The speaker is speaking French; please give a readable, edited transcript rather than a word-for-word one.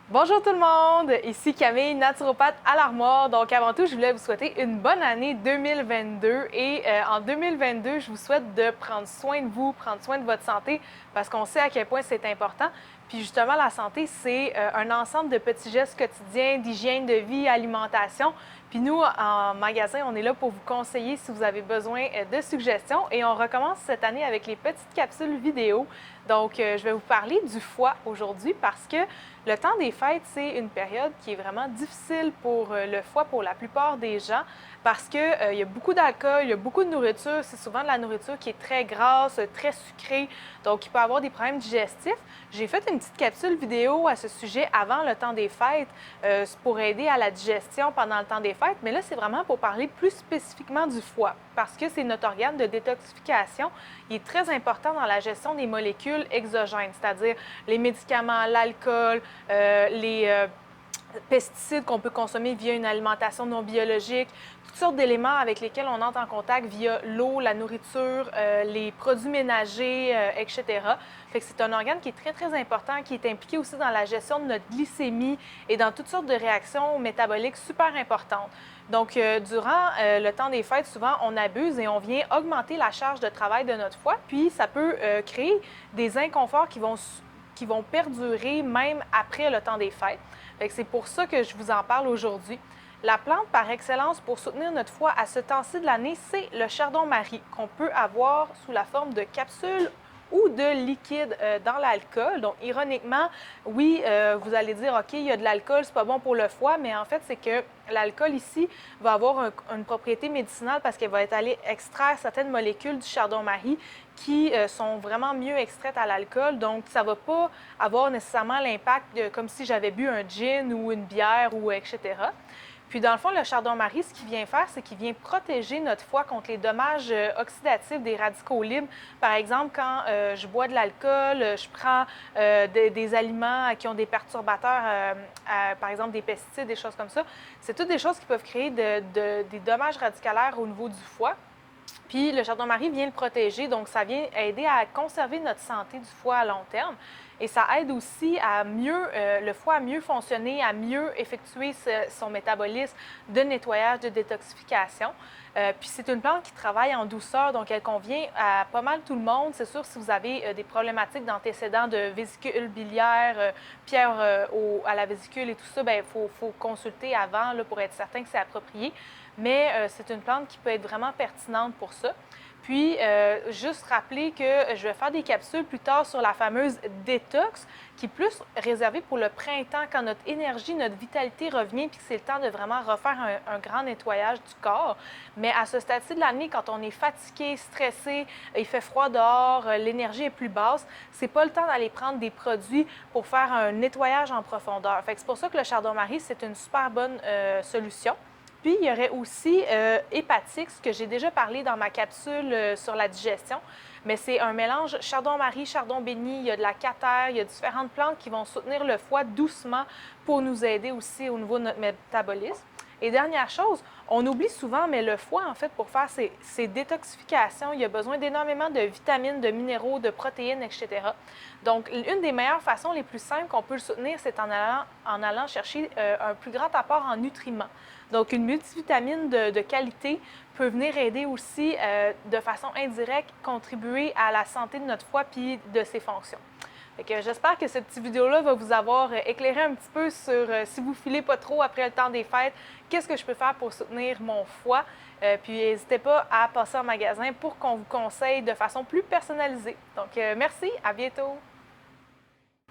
Bonjour tout le monde, ici Camille, naturopathe à l'Armoire. Donc avant tout, je voulais vous souhaiter une bonne année 2022 et en 2022, je vous souhaite de prendre soin de vous, prendre soin de votre santé parce qu'on sait à quel point c'est important. Puis justement, la santé, c'est un ensemble de petits gestes quotidiens, d'hygiène de vie, alimentation. Puis nous, en magasin, on est là pour vous conseiller si vous avez besoin de suggestions. Et on recommence cette année avec les petites capsules vidéo. Donc, je vais vous parler du foie aujourd'hui parce que le temps des fêtes, c'est une période qui est vraiment difficile pour le foie pour la plupart des gens parce qu'il y a beaucoup d'alcool, il y a beaucoup de nourriture. C'est souvent de la nourriture qui est très grasse, très sucrée, donc il peut avoir des problèmes digestifs. J'ai fait une petite capsule vidéo à ce sujet avant le temps des fêtes pour aider à la digestion pendant le temps des fêtes, mais là, c'est vraiment pour parler plus spécifiquement du foie parce que c'est notre organe de détoxification. Il est très important dans la gestion des molécules exogènes, c'est-à-dire les médicaments, l'alcool, les pesticides qu'on peut consommer via une alimentation non biologique, toutes sortes d'éléments avec lesquels on entre en contact via l'eau, la nourriture, les produits ménagers, etc. Fait que c'est un organe qui est très, très important, qui est impliqué aussi dans la gestion de notre glycémie et dans toutes sortes de réactions métaboliques super importantes. Donc, durant le temps des fêtes, souvent, on abuse et on vient augmenter la charge de travail de notre foie, puis ça peut créer des inconforts qui vont perdurer même après le temps des fêtes. C'est pour ça que je vous en parle aujourd'hui. La plante par excellence pour soutenir notre foie à ce temps-ci de l'année, c'est le chardon-marie qu'on peut avoir sous la forme de capsules ou de liquide dans l'alcool. Donc, ironiquement, oui, vous allez dire, OK, il y a de l'alcool, c'est pas bon pour le foie, mais en fait, c'est que l'alcool ici va avoir une propriété médicinale parce qu'elle va être allée extraire certaines molécules du chardon-marie qui sont vraiment mieux extraites à l'alcool. Donc, ça ne va pas avoir nécessairement l'impact comme si j'avais bu un gin ou une bière ou etc. Puis, dans le fond, le chardon-marie, ce qu'il vient faire, c'est qu'il vient protéger notre foie contre les dommages oxydatifs des radicaux libres. Par exemple, quand je bois de l'alcool, je prends des aliments qui ont des perturbateurs, par exemple des pesticides, des choses comme ça. C'est toutes des choses qui peuvent créer des dommages radicalaires au niveau du foie. Puis le chardon-marie vient le protéger, donc ça vient aider à conserver notre santé du foie à long terme. Et ça aide aussi à le foie à mieux fonctionner, à mieux effectuer son métabolisme de nettoyage, de détoxification. Puis c'est une plante qui travaille en douceur, donc elle convient à pas mal tout le monde. C'est sûr, si vous avez des problématiques d'antécédents de vésicule biliaire, pierre à la vésicule et tout ça, bien, faut consulter avant là, pour être certain que c'est approprié. Mais c'est une plante qui peut être vraiment pertinente pour ça. Puis, juste rappeler que je vais faire des capsules plus tard sur la fameuse détox, qui est plus réservée pour le printemps, quand notre énergie, notre vitalité revient, puis que c'est le temps de vraiment refaire un grand nettoyage du corps. Mais à ce stade-ci de l'année, quand on est fatigué, stressé, il fait froid dehors, l'énergie est plus basse, c'est pas le temps d'aller prendre des produits pour faire un nettoyage en profondeur. Fait que c'est pour ça que le chardon-marie, c'est une super bonne solution. Puis, il y aurait aussi Hepatix, que j'ai déjà parlé dans ma capsule sur la digestion, mais c'est un mélange chardon-marie, chardon béni, il y a de la catère, il y a différentes plantes qui vont soutenir le foie doucement pour nous aider aussi au niveau de notre métabolisme. Et dernière chose, on oublie souvent, mais le foie, en fait, pour faire ses détoxifications, il a besoin d'énormément de vitamines, de minéraux, de protéines, etc. Donc, une des meilleures façons les plus simples qu'on peut le soutenir, c'est en allant chercher un plus grand apport en nutriments. Donc, une multivitamine de qualité peut venir aider aussi, de façon indirecte, contribuer à la santé de notre foie puis de ses fonctions. J'espère que cette petite vidéo-là va vous avoir éclairé un petit peu sur si vous filez pas trop après le temps des fêtes, qu'est-ce que je peux faire pour soutenir mon foie. Puis n'hésitez pas à passer en magasin pour qu'on vous conseille de façon plus personnalisée. Donc, merci, à bientôt!